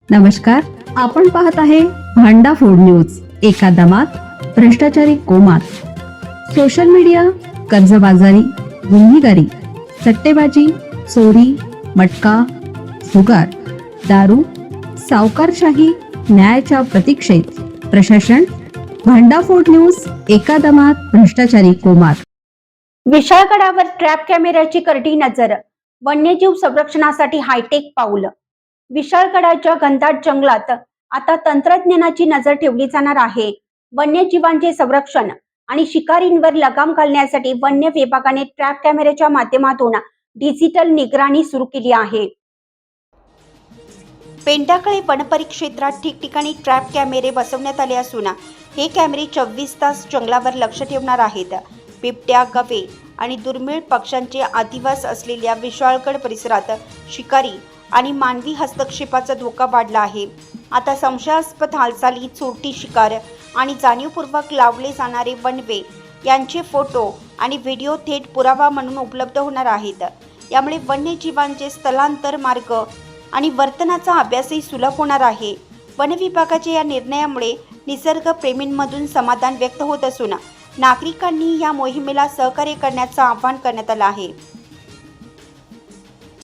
नमस्कार, आपण पाहत आहे भांडा फोड न्यूज. एका दमात भ्रष्टाचारी कोमात. सोशल मीडिया, कर्जबाजारी, गुन्हेगारी, सट्टेबाजी, चोरी, मटका, जुगार, दारू, सावकारशाही, न्यायाच्या प्रतीक्षेत प्रशासन. भांडाफोड न्यूज. एका दमात भ्रष्टाचारी कोमात. विशाळगडावर ट्रॅप कॅमेऱ्याची करडी नजर. वन्यजीव संरक्षणासाठी हायटेक पाऊल. विशाळगडाच्या घनदाट जंगलात आता तंत्रज्ञानाची नजर ठेवली जाणार आहे. वन्यजीवांचे संरक्षण आणि शिकारींवर लगाम घालण्यासाठी वन्य विभागाने ट्रॅप कॅमेऱ्याच्या माध्यमातून डिजिटल निगराणी सुरू केली आहे. पेंढाकळे वनपरिक्षेत्रात ठिकठिकाणी ट्रॅप कॅमेरे बसवण्यात आले असून हे कॅमेरे 24 तास जंगलावर लक्ष ठेवणार आहेत. बिबट्या, गवे आणि दुर्मिळ पक्ष्यांचे अधिवास असलेल्या विशाळगड परिसरात शिकारी आणि मानवी हस्तक्षेपाचा धोका वाढला आहे. आता संशयास्पद हालचाली, चोरटी शिकार आणि जाणीवपूर्वक लावले जाणारे वनवे यांचे फोटो आणि व्हिडिओ थेट पुरावा म्हणून उपलब्ध होणार आहेत. यामुळे वन्यजीवांचे स्थलांतर मार्ग आणि वर्तनाचा अभ्यासही सुलभ होणार आहे. वन विभागाच्या या निर्णयामुळे निसर्गप्रेमींमधून समाधान व्यक्त होत असून नागरिकांनी या मोहिमेला सहकार्य करण्याचं आवाहन करण्यात आलं आहे.